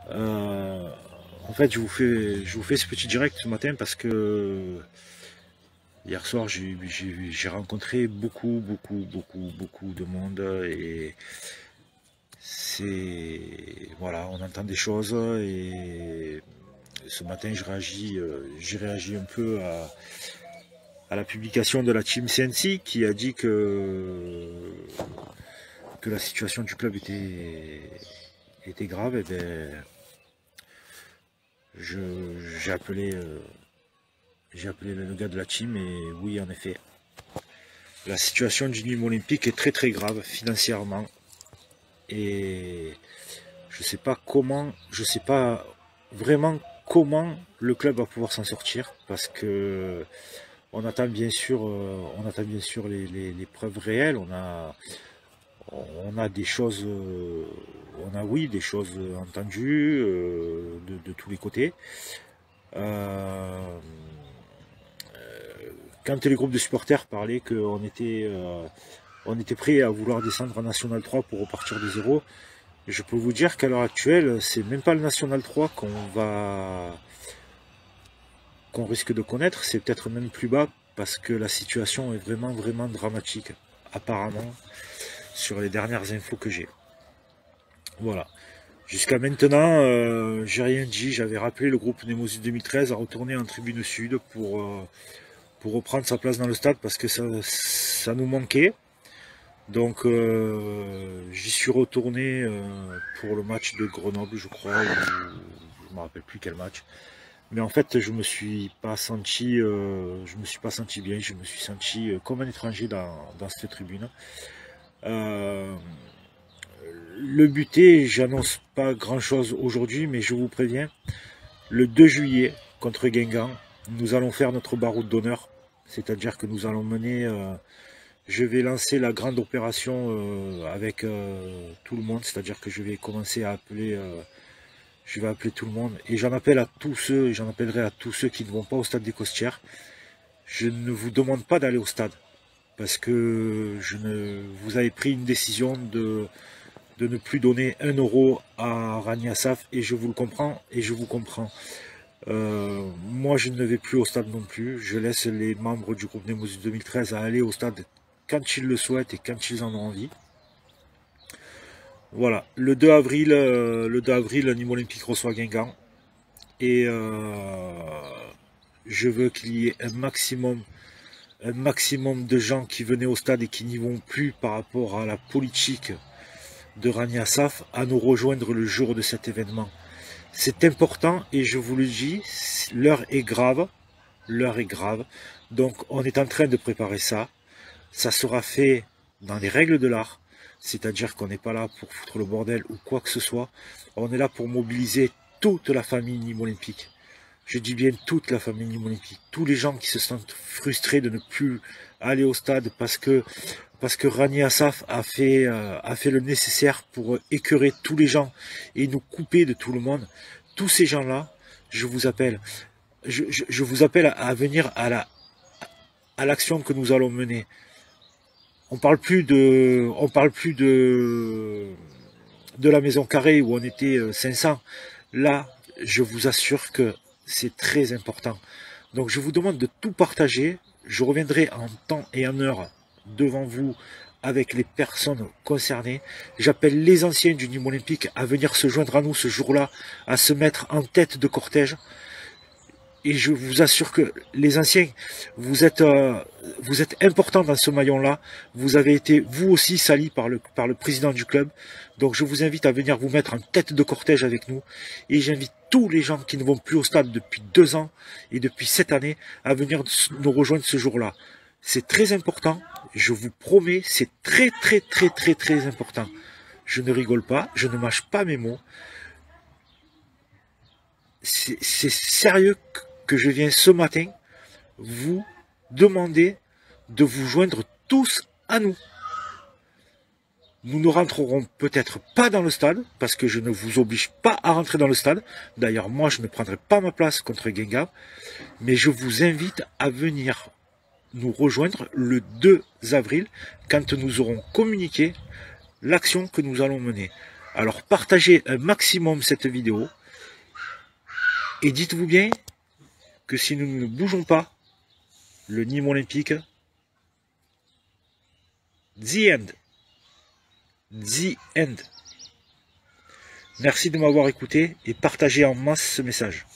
En fait, je vous fais ce petit direct ce matin parce que hier soir, j'ai rencontré beaucoup de monde et voilà, on entend des choses et ce matin, j'ai réagi un peu à la publication de la team CNC qui a dit que la situation du club était grave. Et ben, j'ai appelé, le gars de la team et oui, en effet, la situation du Nîmes Olympique est très grave financièrement et je sais pas vraiment comment le club va pouvoir s'en sortir parce que on attend bien sûr les preuves réelles. On a des choses, oui, des choses entendues de tous les côtés. Euh, Quand les groupes de supporters parlaient on était prêt à vouloir descendre en National 3 pour repartir de zéro, je peux vous dire qu'à l'heure actuelle, c'est même pas le National 3 qu'on risque de connaître, c'est peut-être même plus bas parce que la situation est vraiment dramatique, apparemment, sur les dernières infos que j'ai. Voilà. Jusqu'à maintenant, j'ai rien dit. J'avais rappelé le groupe Nemosis 2013 à retourner en tribune sud pour reprendre sa place dans le stade parce que ça nous manquait. Donc j'y suis retourné pour le match de Grenoble, je crois, ou je ne me rappelle plus quel match. Mais en fait, je me suis pas senti bien. Je me suis senti comme un étranger dans cette tribune. Euh, le buté, j'annonce pas grand-chose aujourd'hui, mais je vous préviens, le 2 juillet contre Guingamp, nous allons faire notre baroud d'honneur. C'est-à-dire que nous allons mener, je vais lancer la grande opération avec tout le monde. C'est-à-dire que je vais commencer à appeler, je vais appeler tout le monde. Et j'en appellerai à tous ceux qui ne vont pas au stade des Costières. Je ne vous demande pas d'aller au stade. Parce que vous avez pris une décision de ne plus donner 1 € à Rani Assaf et je vous le comprends et je vous comprends. Moi je ne vais plus au stade non plus, je laisse les membres du groupe Nemosis 2013 à aller au stade quand ils le souhaitent et quand ils en ont envie. Voilà, le 2 avril, Nîmes Olympique reçoit Guingamp et je veux qu'il y ait un maximum de gens qui venaient au stade et qui n'y vont plus par rapport à la politique de Rani Assaf à nous rejoindre le jour de cet événement. C'est important et je vous le dis, l'heure est grave. L'heure est grave. Donc on est en train de préparer ça. Ça sera fait dans les règles de l'art. C'est-à-dire qu'on n'est pas là pour foutre le bordel ou quoi que ce soit. On est là pour mobiliser toute la famille Nîmes Olympique. Je dis bien toute la famille Nîmes Olympique. Tous les gens qui se sentent frustrés de ne plus aller au stade parce que Rani Assaf a fait le nécessaire pour écœurer tous les gens et nous couper de tout le monde. Tous ces gens-là, je vous appelle. Je vous appelle à venir à l'action que nous allons mener. On parle plus de la maison carrée où on était 500. Là, je vous assure que c'est très important. Donc je vous demande de tout partager. Je reviendrai en temps et en heure devant vous avec les personnes concernées. J'appelle les anciens du Nîmes Olympique à venir se joindre à nous ce jour-là, à se mettre en tête de cortège. Et je vous assure que les anciens, vous êtes importants dans ce maillon-là. Vous avez été, vous aussi, salis par le président du club. Donc je vous invite à venir vous mettre en tête de cortège avec nous. Et j'invite tous les gens qui ne vont plus au stade depuis 2 ans et depuis cette année à venir nous rejoindre ce jour-là. C'est très important. Je vous promets, c'est très important. Je ne rigole pas, je ne mâche pas mes mots. C'est sérieux que je viens ce matin vous demander de vous joindre tous à nous. Nous ne rentrerons peut-être pas dans le stade, parce que je ne vous oblige pas à rentrer dans le stade. D'ailleurs, moi, je ne prendrai pas ma place contre Guingamp. Mais je vous invite à venir nous rejoindre le 2 avril, quand nous aurons communiqué l'action que nous allons mener. Alors partagez un maximum cette vidéo. Et dites-vous bien que si nous ne bougeons pas, le Nîmes olympique, the end. The end. Merci de m'avoir écouté et partagez en masse ce message.